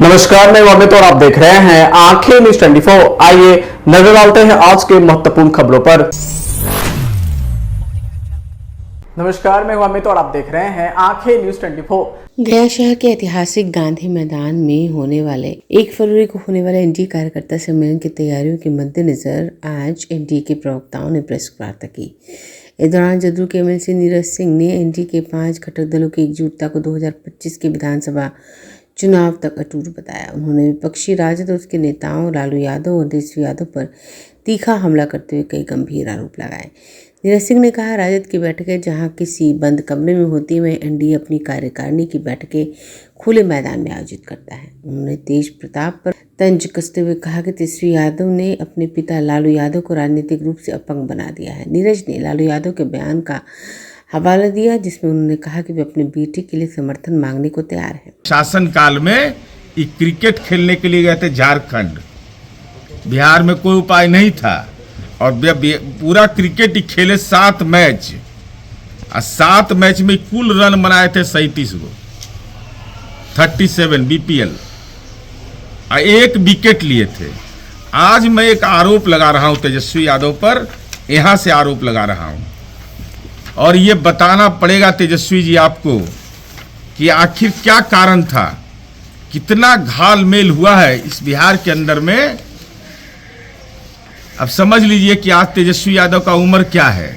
नमस्कार, मैं अमित और आप देख रहे हैं आंखें न्यूज 24। आइए नजर डालते हैं आज के महत्वपूर्ण खबरों पर। नमस्कार, मैं अमित और आप देख रहे हैं आंखें न्यूज 24। गया शहर के ऐतिहासिक गांधी मैदान में होने वाले 1 फरवरी को होने वाले एनडीए कार्यकर्ता सम्मेलन की तैयारियों के मद्देनजर आज एनडीए के प्रवक्ताओं ने प्रेस वार्ता की। इस दौरान जदयू के एमएलसी नीरज सिंह ने एनडीए के 5 घटक दलों की एकजुटता को 2025 के विधानसभा चुनाव तक अटूट बताया। उन्होंने विपक्षी राजद और उसके नेताओं लालू यादव और तेजस्वी यादव पर तीखा हमला करते हुए कई गंभीर आरोप लगाए। नीरज सिंह ने कहा, राजद की बैठकें जहां किसी बंद कमरे में होती है, वहीं एनडीए अपनी कार्यकारिणी की बैठकें खुले मैदान में आयोजित करता है। उन्होंने तेज प्रताप पर तंज कसते हुए कहा कि तेजस्वी यादव ने अपने पिता लालू यादव को राजनीतिक रूप से अपंग बना दिया है। नीरज ने लालू यादव के बयान का हवाला दिया, जिसमें उन्होंने कहा कि वे अपने बेटे के लिए समर्थन मांगने को तैयार हैं। शासन काल में क्रिकेट खेलने के लिए गए थे झारखंड। बिहार में कोई उपाय नहीं था और पूरा क्रिकेट ही खेले 7 मैच और 7 मैच में कुल रन बनाए थे 37 गो, 37 बीपीएल और 1 विकेट लिए थे। आज मैं एक आरोप लगा रहा हूं तेजस्वी यादव पर, यहां से आरोप लगा रहा हूं और ये बताना पड़ेगा तेजस्वी जी आपको कि आखिर क्या कारण था, कितना घाल मेल हुआ है इस बिहार के अंदर में। अब समझ लीजिए कि आज तेजस्वी यादव का उम्र क्या है।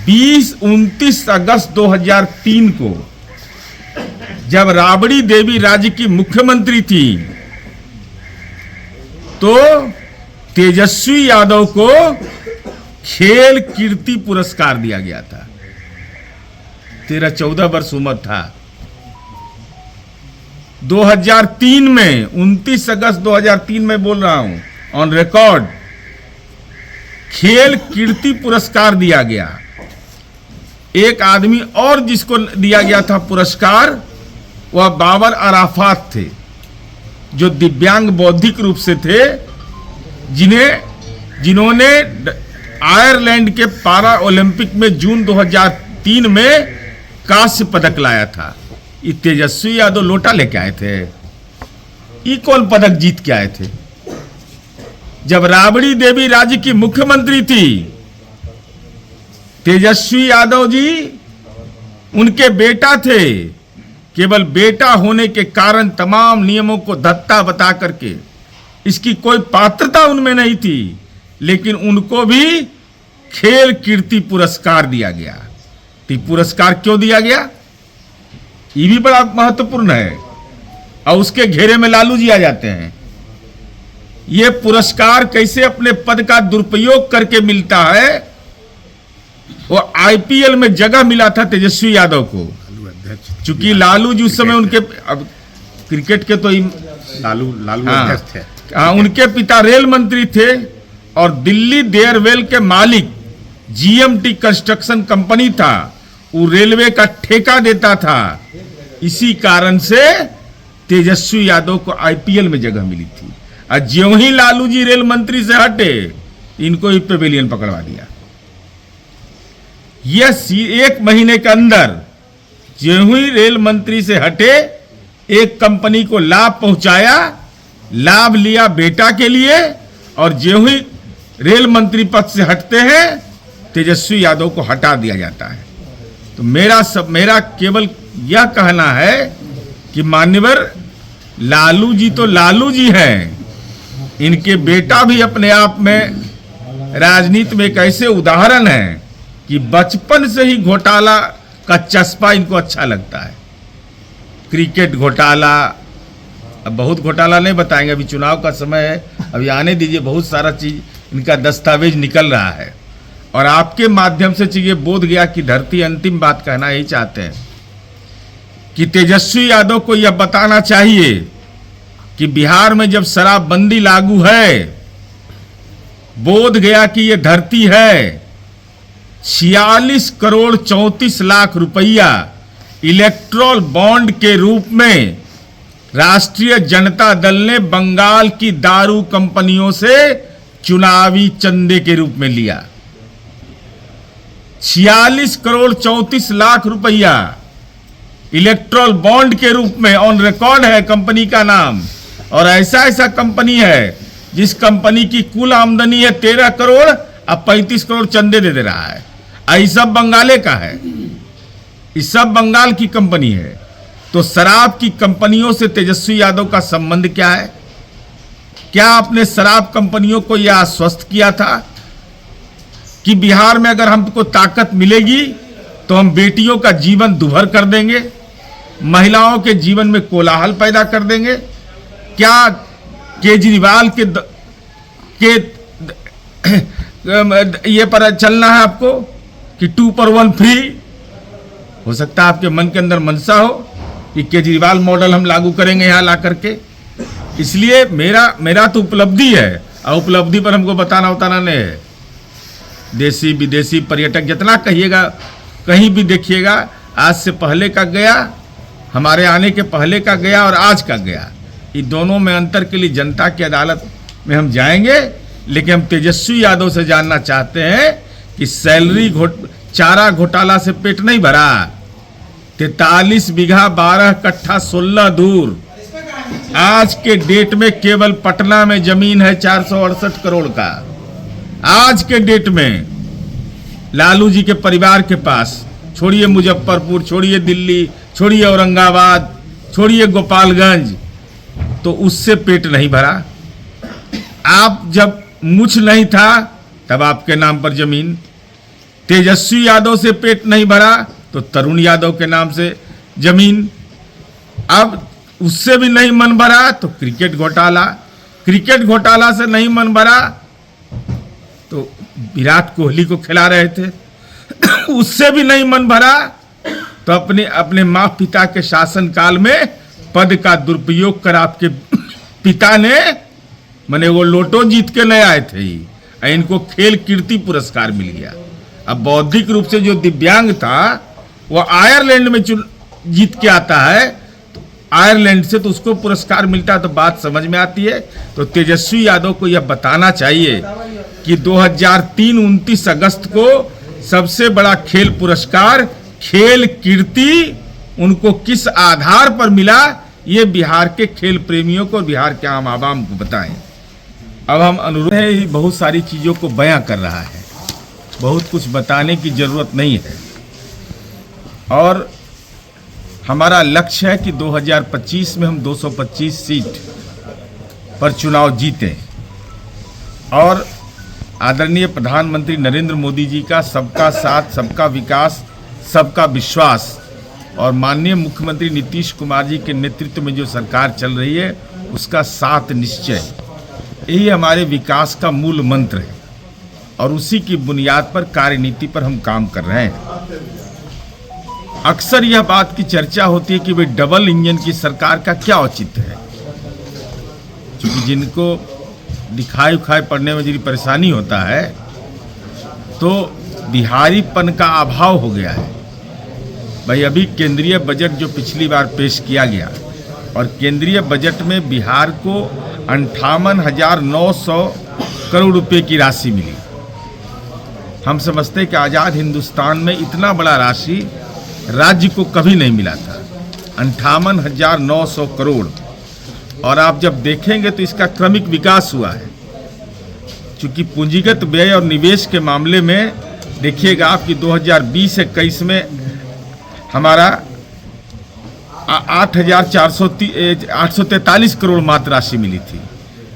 29 अगस्त 2003 को जब राबड़ी देवी राज्य की मुख्यमंत्री थी तो तेजस्वी यादव को खेल कीर्ति पुरस्कार दिया गया था। 13-14 वर्ष उम्र था। 2003 में 29 अगस्त 2003 में बोल रहा हूं ऑन रिकॉर्ड, खेल कीर्ति पुरस्कार दिया गया। एक आदमी और जिसको दिया गया था पुरस्कार वह बाबर अराफात थे, जो दिव्यांग बौद्धिक रूप से थे, जिन्होंने आयरलैंड के पारा ओलंपिक में जून 2003 में कांस्य पदक लाया था। ये तेजस्वी यादव लोटा लेके आए थे। ये कौन पदक जीत के आए थे? जब राबड़ी देवी राज्य की मुख्यमंत्री थी तेजस्वी यादव जी, उनके बेटा थे। केवल बेटा होने के कारण तमाम नियमों को धत्ता बता करके, इसकी कोई पात्रता उनमें नहीं थी, लेकिन उनको भी खेल कीर्ति पुरस्कार दिया गया। तो पुरस्कार क्यों दिया गया, ये भी बड़ा महत्वपूर्ण है। और उसके घेरे में लालू जी आ जाते हैं। ये पुरस्कार कैसे अपने पद का दुरुपयोग करके मिलता है। वो आईपीएल में जगह मिला था तेजस्वी यादव को, चूंकि लालू जी उस समय उनके, अब क्रिकेट के तो लालू अध्यक्ष थे। हाँ, उनके पिता रेल मंत्री थे और दिल्ली देयरवेल के मालिक जीएमटी कंस्ट्रक्शन कंपनी था, वो रेलवे का ठेका देता था। इसी कारण से तेजस्वी यादव को आईपीएल में जगह मिली थी। और ज्यों ही लालू जी रेल मंत्री से हटे, इनको ही पेवेलियन पकड़वा दिया। यह 1 महीने के अंदर ज्यों ही रेल मंत्री से हटे, एक कंपनी को लाभ पहुंचाया, लाभ लिया बेटा के लिए, और ज्यों ही रेल मंत्री पद से हटते हैं तेजस्वी यादव को हटा दिया जाता है। तो मेरा केवल यह कहना है कि मान्यवर लालू जी तो लालू जी हैं, इनके बेटा भी अपने आप में राजनीति में एक ऐसे उदाहरण है कि बचपन से ही घोटाला का चस्पा इनको अच्छा लगता है। क्रिकेट घोटाला, अब बहुत घोटाला नहीं बताएंगे, अभी चुनाव का समय है, अभी आने दीजिए, बहुत सारा चीज इनका दस्तावेज निकल रहा है। और आपके माध्यम से चीजें बोध गया कि धरती अंतिम बात कहना यही चाहते हैं कि तेजस्वी यादव को यह बताना चाहिए कि बिहार में जब शराबबंदी लागू है, बोध गया कि यह धरती है। 46 करोड़ 34 लाख रुपया इलेक्ट्रल बॉन्ड के रूप में राष्ट्रीय जनता दल ने बंगाल की दारू कंपनियों से चुनावी चंदे के रूप में लिया। 46 करोड़ 34 लाख रुपया इलेक्ट्रल बॉन्ड के रूप में ऑन रिकॉर्ड है कंपनी का नाम। और ऐसा कंपनी है जिस कंपनी की कुल आमदनी है 13 करोड़, अब 35 करोड़ चंदे दे रहा है। ये सब बंगाले का है, ये सब बंगाल की कंपनी है। तो शराब की कंपनियों से तेजस्वी यादव का संबंध क्या है? क्या आपने शराब कंपनियों को यह आश्वस्त किया था कि बिहार में अगर हमको ताकत मिलेगी तो हम बेटियों का जीवन दुभर कर देंगे, महिलाओं के जीवन में कोलाहल पैदा कर देंगे? क्या केजरीवाल के ये पर चलना है आपको कि 2 पर 1 फ्री? हो सकता है आपके मन के अंदर मनसा हो कि केजरीवाल मॉडल हम लागू करेंगे यहां ला करके। इसलिए मेरा तो उपलब्धि है, और उपलब्धि पर हमको बताना उताना नहीं है। देसी विदेशी पर्यटक जितना कहिएगा, कहीं भी देखिएगा, आज से पहले का गया, हमारे आने के पहले का गया और आज का गया, ये दोनों में अंतर के लिए जनता की अदालत में हम जाएंगे। लेकिन हम तेजस्वी यादव से जानना चाहते हैं कि सैलरी चारा घोटाला से पेट नहीं भरा। 43 बीघा 12 कट्ठा 16 दूर, आज के डेट में केवल पटना में जमीन है 468 करोड़ का। आज के डेट में लालू जी के परिवार के पास, छोड़िए मुजफ्फरपुर, छोड़िए दिल्ली, छोड़िए औरंगाबाद, छोड़िए गोपालगंज, तो उससे पेट नहीं भरा। आप जब मुछ नहीं था तब आपके नाम पर जमीन। तेजस्वी यादव से पेट नहीं भरा तो तरुण यादव के नाम से जमीन। अब उससे भी नहीं मन भरा तो क्रिकेट घोटाला से नहीं मन भरा तो विराट कोहली को खिला रहे थे। उससे भी नहीं मन भरा तो अपने माँ पिता के शासनकाल में पद का दुरुपयोग कर आपके पिता ने, माने वो लोटो जीत के नहीं आए थे, इनको खेल कीर्ति पुरस्कार मिल गया। अब बौद्धिक रूप से जो दिव्यांग था वो आयरलैंड में जीत के आता है, तो आयरलैंड से तो उसको पुरस्कार मिलता है, तो बात समझ में आती है। तो तेजस्वी यादव को यह बताना चाहिए कि 2003 29 अगस्त को सबसे बड़ा खेल पुरस्कार खेल कीर्ति उनको किस आधार पर मिला, ये बिहार के खेल प्रेमियों को और बिहार के आम आवाम को बताएं। अब हम अनुरोध है, बहुत सारी चीज़ों को बयां कर रहा है, बहुत कुछ बताने की जरूरत नहीं है। और हमारा लक्ष्य है कि 2025 में हम 225 सीट पर चुनाव जीतें और आदरणीय प्रधानमंत्री नरेंद्र मोदी जी का सबका साथ, सबका विकास, सबका विश्वास और माननीय मुख्यमंत्री नीतीश कुमार जी के नेतृत्व में जो सरकार चल रही है उसका साथ निश्चय, यही हमारे विकास का मूल मंत्र है और उसी की बुनियाद पर कार्यनीति पर हम काम कर रहे हैं। अक्सर यह बात की चर्चा होती है कि भाई डबल इंजन की सरकार का क्या औचित्य है, क्योंकि जिनको दिखाई उखाई पड़ने में यदि परेशानी होता है तो बिहारीपन का अभाव हो गया है। भाई अभी केंद्रीय बजट जो पिछली बार पेश किया गया और केंद्रीय बजट में बिहार को 58,900 करोड़ रुपए की राशि मिली। हम समझते हैं कि आज़ाद हिंदुस्तान में इतना बड़ा राशि राज्य को कभी नहीं मिला था, 58,900 करोड़। और आप जब देखेंगे तो इसका क्रमिक विकास हुआ है, क्योंकि पूंजीगत व्यय और निवेश के मामले में देखिएगा आप कि 2020-21 में हमारा 843 करोड़ मात्र राशि मिली थी,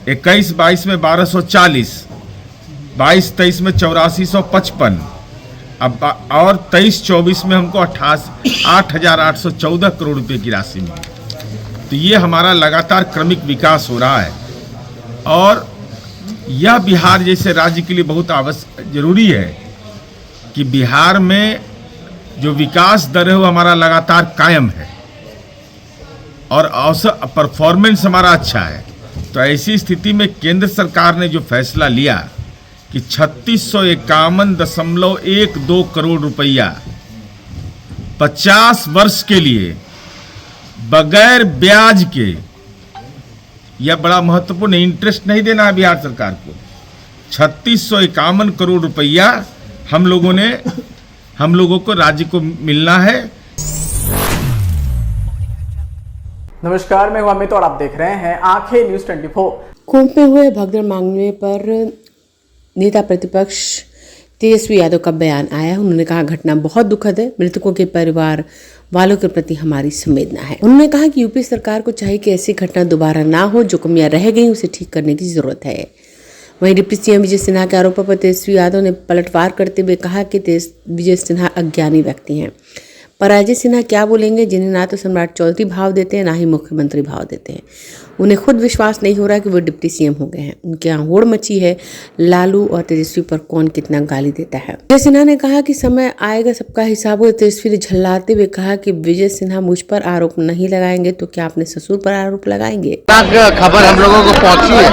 21-22 में 1240, 22-23 में 8455, अब और 23-24 में हमको 8,814 करोड़ रुपए की राशि मिली। तो ये हमारा लगातार क्रमिक विकास हो रहा है और यह बिहार जैसे राज्य के लिए बहुत जरूरी है कि बिहार में जो विकास दर है वो हमारा लगातार कायम है और औसत परफॉर्मेंस हमारा अच्छा है। तो ऐसी स्थिति में केंद्र सरकार ने जो फैसला लिया कि 3651.12 करोड़ रुपया 50 वर्ष के लिए बगैर ब्याज के, यह बड़ा महत्वपूर्ण, इंटरेस्ट नहीं देना है बिहार सरकार को, 3651 करोड़ रुपया हम लोगों को राज्य को मिलना है। नमस्कार, मैं हूं अमित और आप देख रहे हैं आंखें न्यूज 24। कुंभ में हुए भगदड़ मांगने पर नेता प्रतिपक्ष तेजस्वी यादव का बयान आया। उन्होंने कहा घटना बहुत दुखद है, मृतकों के परिवार वालों के प्रति हमारी संवेदना है। उन्होंने कहा कि यूपी सरकार को चाहिए कि ऐसी घटना दोबारा ना हो, जो कमियां रह गई उसे ठीक करने की जरूरत है। वहीं डिप्टी सीएम विजय सिन्हा के आरोपों पर तेजस्वी यादव ने पलटवार करते हुए कहा कि विजय सिन्हा अज्ञानी व्यक्ति हैं। पर अजय सिन्हा क्या बोलेंगे, जिन्हें ना तो सम्राट चौधरी भाव देते हैं, ना ही मुख्यमंत्री भाव देते हैं। उन्हें खुद विश्वास नहीं हो रहा कि वो डिप्टी सीएम हो गए हैं। उनके यहाँ होड़ मची है, लालू और तेजस्वी पर कौन कितना गाली देता है। विजय सिन्हा ने कहा कि समय आएगा सबका हिसाब हो। तेजस्वी ने झल्लाते हुए कहा कि विजय सिन्हा मुझ पर आरोप नहीं लगाएंगे तो क्या अपने ससुर पर आरोप लगाएंगे। खबर हम लोगों को पहुंची है,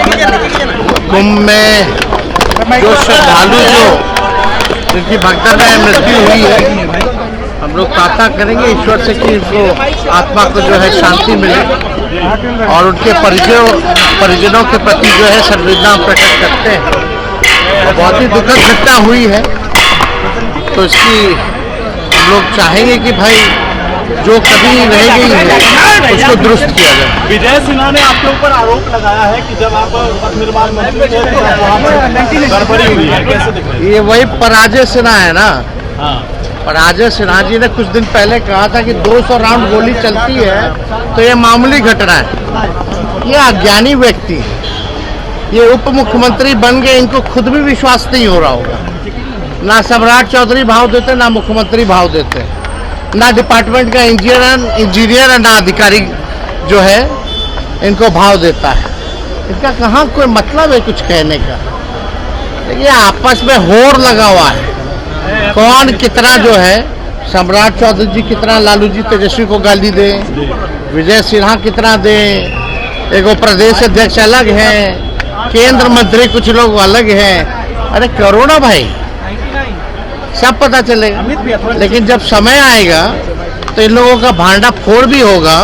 कुंभ में जो श्रद्धालु जिनकी भगदड़ में मृत्यु हुई है, हम लोग प्रार्थना करेंगे ईश्वर से कि उनको आत्मा को जो है शांति मिले और उनके परिजनों के प्रति जो है संवेदना प्रकट करते हैं। और बहुत ही दुखद घटना हुई है, तो इसकी हम लोग चाहेंगे कि भाई जो कभी रह गई है उसको दुरुस्त किया जाए। विजय सिन्हा ने आपके ऊपर आरोप लगाया है कि जब आप पथ निर्माण मंत्री थे तो वहाँ पर गड़बड़ी हुई है, कैसे दिख रहा है? ये वही पराजय सिन्हा है ना। पराजय सिन्हा जी ने कुछ दिन पहले कहा था कि 200 राउंड गोली चलती है तो ये मामूली घटना है। ये अज्ञानी व्यक्ति है, ये उप मुख्यमंत्री बन गए, इनको खुद भी विश्वास नहीं हो रहा होगा। ना सम्राट चौधरी भाव देते, ना मुख्यमंत्री भाव देते, ना डिपार्टमेंट का इंजीनियर ना अधिकारी जो है इनको भाव देता है। इनका कहाँ कोई मतलब है कुछ कहने का। ये आपस में होड़ लगा हुआ है, कौन कितना जो है, सम्राट चौधरी जी कितना लालू जी तेजस्वी को गाली दे, विजय सिन्हा कितना दे, एक प्रदेश अध्यक्ष अलग है, केंद्र मंत्री कुछ लोग अलग हैं। अरे करो ना भाई, सब पता चलेगा। लेकिन जब समय आएगा तो इन लोगों का भांडा फोड़ भी होगा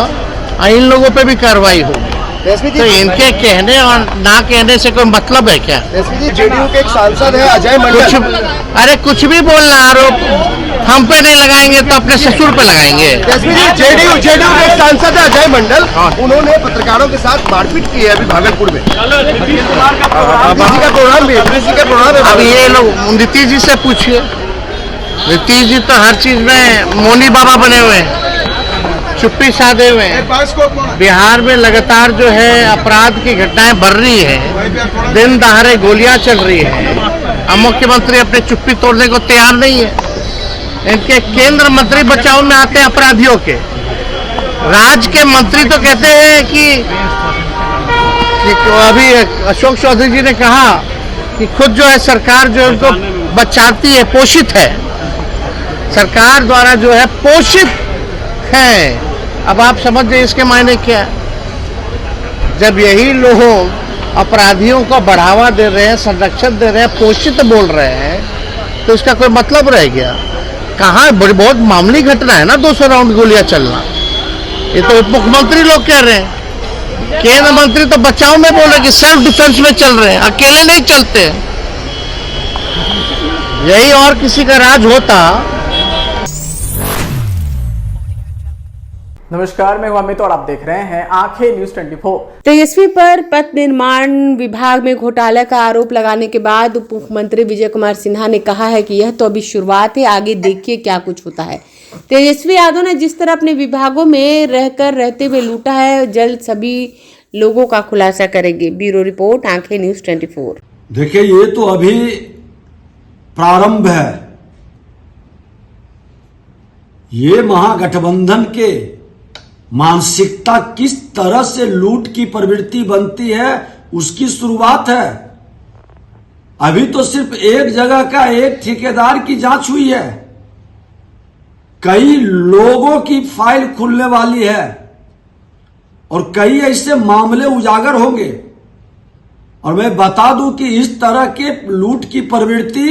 और इन लोगों पे भी कार्रवाई होगी। तो इनके कहने और ना कहने से कोई मतलब है क्या? जेडीयू के एक सांसद है अजय मंडल, अरे कुछ भी बोलना, आरोप हम पे नहीं लगाएंगे तो अपने ससुर पे लगाएंगे। जेडीयू के एक सांसद है अजय मंडल, उन्होंने पत्रकारों के साथ मारपीट की है अभी भागलपुर में। नीतीश का प्रोग्राम भी है। अब ये लोग नीतीश जी से पूछिए, नीतीश जी तो हर चीज में मौनी बाबा बने हुए हैं, चुप्पी साधे हुए हैं। बिहार में लगातार जो है अपराध की घटनाएं बढ़ रही है, दिन दहाड़े गोलियां चल रही है। अब मुख्यमंत्री अपनी चुप्पी तोड़ने को तैयार नहीं है। इनके केंद्र मंत्री बचाव में आते हैं अपराधियों के, राज्य के मंत्री तो कहते हैं कि अभी अशोक चौधरी जी ने कहा कि खुद जो है सरकार जो है उनको बचाती है, पोषित है, सरकार द्वारा जो है पोषित है। अब आप समझ जाइए इसके मायने क्या है। जब यही लोग अपराधियों को बढ़ावा दे रहे हैं, संरक्षण दे रहे हैं, पोषित बोल रहे हैं, तो इसका कोई मतलब रह गया? कहाँ बहुत मामूली घटना है ना 200 राउंड गोलियां चलना। ये तो उप मुख्यमंत्री लोग कह रहे हैं, केंद्र मंत्री तो बचाव में बोल रहे कि सेल्फ डिफेंस में चल रहे हैं, अकेले नहीं चलते। यही और किसी का राज होता। नमस्कार, मैं हूं अमित और आप देख रहे हैं आंखें न्यूज 24। तेजस्वी पर पथ निर्माण विभाग में घोटाले का आरोप लगाने के बाद उप मुख्यमंत्री विजय कुमार सिन्हा ने कहा है कि यह तो अभी शुरुआत है, आगे देखिए क्या कुछ होता है। तेजस्वी यादव ने जिस तरह अपने विभागों में रहते हुए लूटा है, जल्द सभी लोगों का खुलासा करेंगे। ब्यूरो रिपोर्ट, आंखें न्यूज 24। देखिए, ये तो अभी प्रारंभ है। ये महागठबंधन के मानसिकता किस तरह से लूट की प्रवृत्ति बनती है उसकी शुरुआत है। अभी तो सिर्फ एक जगह का एक ठेकेदार की जांच हुई है, कई लोगों की फाइल खुलने वाली है और कई ऐसे मामले उजागर होंगे। और मैं बता दूं कि इस तरह के लूट की प्रवृत्ति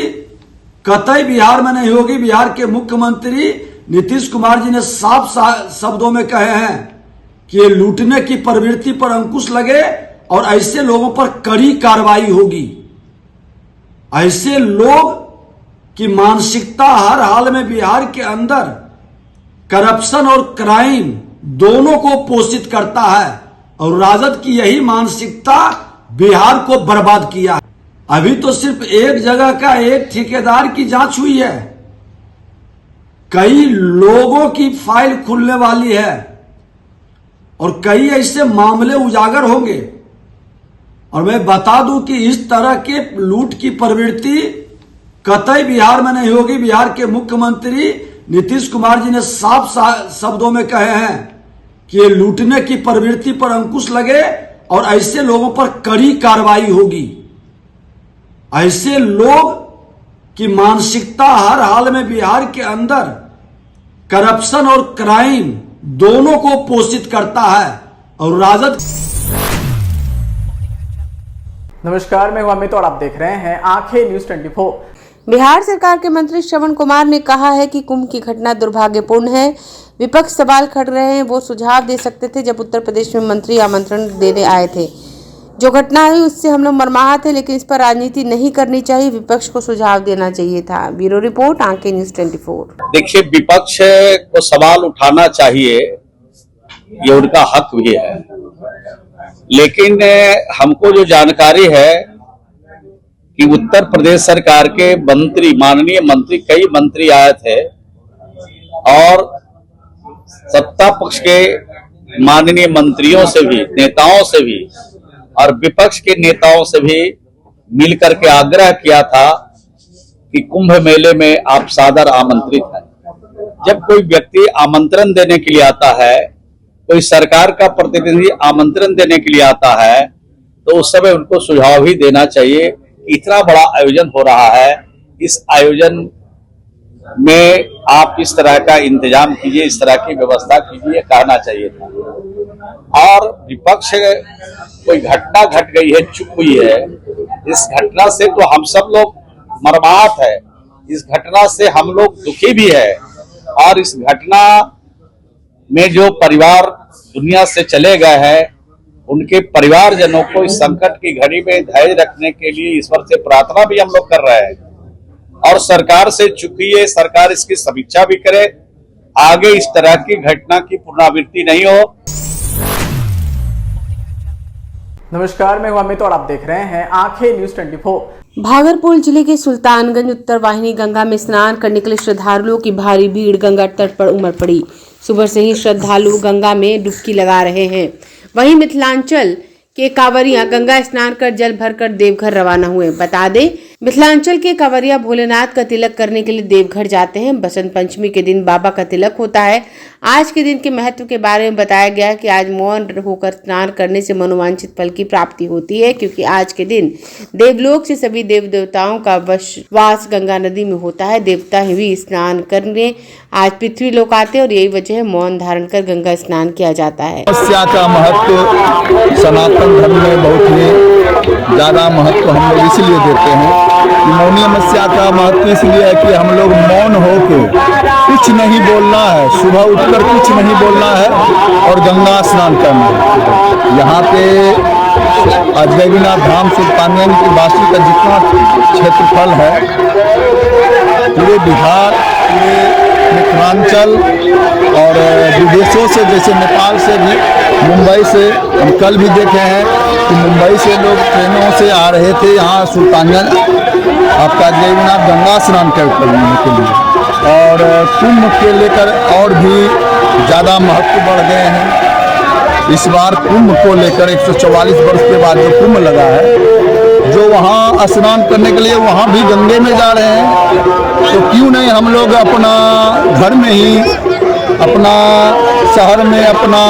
कतई बिहार में नहीं होगी। बिहार के मुख्यमंत्री नीतीश कुमार जी ने साफ शब्दों में कहे हैं कि ये लूटने की प्रवृत्ति पर अंकुश लगे और ऐसे लोगों पर कड़ी कार्रवाई होगी। ऐसे लोग की मानसिकता हर हाल में बिहार के अंदर करप्शन और क्राइम दोनों को पोषित करता है और राजद की यही मानसिकता बिहार को बर्बाद किया है। अभी तो सिर्फ एक जगह का एक ठेकेदार की जांच हुई है, कई लोगों की फाइल खुलने वाली है और कई ऐसे मामले उजागर होंगे। और मैं बता दूं कि इस तरह के लूट की प्रवृत्ति कतई बिहार में नहीं होगी। बिहार के मुख्यमंत्री नीतीश कुमार जी ने साफ शब्दों में कहे हैं कि ये लूटने की प्रवृत्ति पर अंकुश लगे और ऐसे लोगों पर कड़ी कार्रवाई होगी। ऐसे लोग की मानसिकता हर हाल में बिहार के अंदर करप्शन और क्राइम दोनों को पोषित करता है और राजद। नमस्कार, मैं हूं अमित और आप देख रहे हैं आंखें न्यूज 24। बिहार सरकार के मंत्री श्रवण कुमार ने कहा है कि कुंभ की घटना दुर्भाग्यपूर्ण है। विपक्ष सवाल खड़ रहे हैं, वो सुझाव दे सकते थे जब उत्तर प्रदेश में मंत्री आमंत्रण देने आए थे। जो घटना हुई उससे हम लोग मर्माहत है, लेकिन इस पर राजनीति नहीं करनी चाहिए, विपक्ष को सुझाव देना चाहिए था। ब्यूरो रिपोर्ट, आंखें न्यूज 24। देखिए, विपक्ष को सवाल उठाना चाहिए, ये उनका हक भी है, लेकिन हमको जो जानकारी है कि उत्तर प्रदेश सरकार के मंत्री, माननीय मंत्री, कई मंत्री आए थे और सत्ता पक्ष के माननीय मंत्रियों से भी, नेताओं से भी और विपक्ष के नेताओं से भी मिलकर के आग्रह किया था कि कुंभ मेले में आप सादर आमंत्रित हैं। जब कोई व्यक्ति आमंत्रण देने के लिए आता है, कोई सरकार का प्रतिनिधि आमंत्रण देने के लिए आता है, तो उस समय उनको सुझाव ही देना चाहिए। इतना बड़ा आयोजन हो रहा है, इस आयोजन में आप इस तरह का इंतजाम कीजिए, इस तरह की व्यवस्था कीजिए, कहना चाहिए था। और विपक्ष, कोई घटना घट गई है, चुप हुई है, इस घटना से तो हम सब लोग मर्माहत है, इस घटना से हम लोग दुखी भी है। और इस घटना में जो परिवार दुनिया से चले गए हैं, उनके परिवारजनों को इस संकट की घड़ी में धैर्य रखने के लिए ईश्वर से प्रार्थना भी हम लोग कर रहे हैं। और सरकार से चूंकि ये सरकार इसकी समीक्षा भी करे, आगे इस तरह की घटना की पुनरावृत्ति नहीं हो। नमस्कार, मैं हूं अमित और आप देख रहे हैं आंखें न्यूज 24। भागलपुर जिले के सुल्तानगंज उत्तर वाहिनी गंगा में स्नान करने के लिए श्रद्धालुओं की भारी भीड़ गंगा तट पर उमड़ पड़ी। सुबह से ही श्रद्धालु गंगा में डुबकी लगा रहे हैं। वहीं मिथिलांचल के कांवरिया गंगा स्नान कर जल भरकर देवघर रवाना हुए। बता दें, मिथिलांचल के कांवरिया भोलेनाथ का तिलक करने के लिए देवघर जाते हैं। बसंत पंचमी के दिन बाबा का तिलक होता है। आज के दिन के महत्व के बारे में बताया गया कि आज मौन होकर स्नान करने से मनोवांछित फल की प्राप्ति होती है, क्योंकि आज के दिन देवलोक से सभी देव देवताओं का वास गंगा नदी में होता है। देवता भी स्नान करने आज पृथ्वी लोक आते हैं और यही वजह है मौन धारण कर गंगा स्नान किया जाता है। अमावस्या का महत्व सनातन धर्म में बहुत ही ज़्यादा महत्व हम लोग इसलिए देते हैं कि मौनी अमावस्या का महत्व इसलिए है कि हम लोग मौन होकर कुछ नहीं बोलना है, सुबह उठकर कुछ नहीं बोलना है और गंगा स्नान करना है। यहाँ पे अजगैबीनाथ धाम सुल्तानगंज की वासी का जितना क्षेत्रफल है, पूरे बिहार, पूरे मिथिलांचल और विदेशों से, जैसे नेपाल से भी, मुंबई से, हम कल भी देखे हैं कि मुंबई से लोग ट्रेनों से आ रहे थे यहाँ सुल्तानगंज आपका अजगैबीनाथ गंगा स्नान करने के लिए। और कुंभ के लेकर और भी ज़्यादा महत्व बढ़ गए हैं। इस बार कुंभ को लेकर 144 वर्ष के बाद जो कुंभ लगा है, जो वहाँ स्नान करने के लिए वहाँ भी गंगे में जा रहे हैं, तो क्यों नहीं हम लोग अपना घर में ही, अपना शहर में, अपना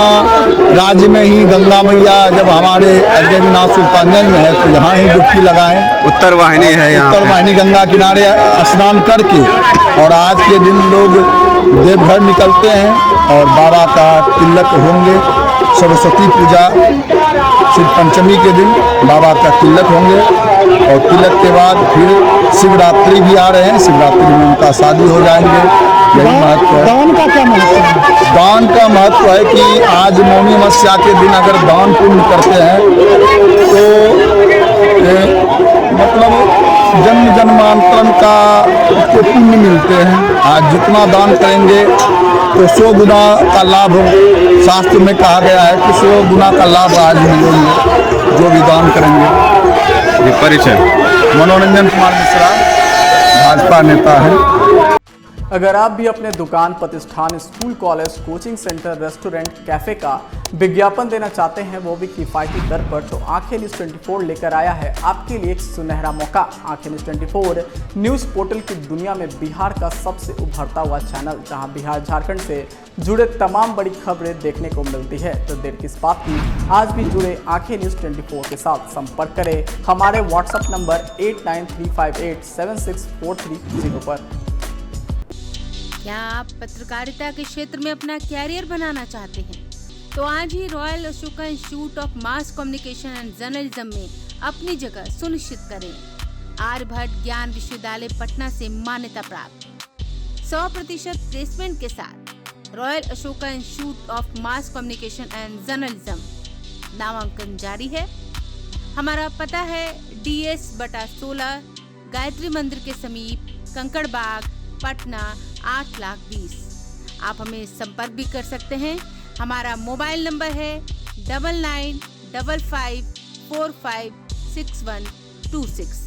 राज्य में ही गंगा मैया जब हमारे अजगैबीनाथ सुल्तानगंज में है तो यहाँ ही डुबकी लगाएं। उत्तर वाहिनी है यहाँ, उत्तर वाहिनी गंगा किनारे स्नान करके और आज के दिन लोग देवघर निकलते हैं और बाबा का तिलक होंगे। सरस्वती पूजा शिव पंचमी के दिन बाबा का तिलक होंगे और तिलक के बाद फिर शिवरात्रि भी आ रहे हैं, शिवरात्रि में उनका शादी हो जाएंगे। यही महत्व है। दान का क्या महत्व है? दान का महत्व है कि आज मौनी अमावस्या के दिन अगर दान पुण्य करते हैं तो मतलब जन्म जन्मांतरण का उसको पुण्य मिलते हैं। आज जितना दान करेंगे तो 100 गुना का लाभ शास्त्र में कहा गया है कि 100 गुना का लाभ आज मिलेंगे जो भी दान करेंगे। परिचय मनोरंजन कुमार मिश्रा, भाजपा नेता है। अगर आप भी अपने दुकान, प्रतिष्ठान, school, college, coaching centre, restaurant, cafe का विज्ञापन देना चाहते हैं, वो भी किफायती दर पर, तो आंखें न्यूज़ 24 लेकर आया है आपके लिए एक सुनहरा मौका। आंखें न्यूज़ 24 न्यूज़ पोर्टल की दुनिया में बिहार का सबसे उभरता हुआ चैनल, जहां बिहार झारखंड से जुड़े तमाम बड़ी खबरें देखने को मिलती है। तो देर किस बात की, आज भी जुड़े आंखें न्यूज़ 24 के साथ। संपर्क करें हमारे व्हाट्सएप नंबर 8935876430 पर। क्या आप पत्रकारिता के क्षेत्र में अपना कैरियर बनाना चाहते हैं? तो आज ही Royal Ashoka Institute of Mass Communication and Journalism में अपनी जगह सुनिश्चित करें। आर्यभट्ट ज्ञान विश्वविद्यालय पटना से मान्यता प्राप्त 100% प्लेसमेंट के साथ royal Ashoka Institute of Mass Communication and journalism नामांकन जारी है। हमारा पता है DS/16 गायत्री मंदिर के समीप, कंकड़ बाग, पटना 8,20,000। आप हमें संपर्क भी कर सकते हैं। हमारा मोबाइल नंबर है 9955456126।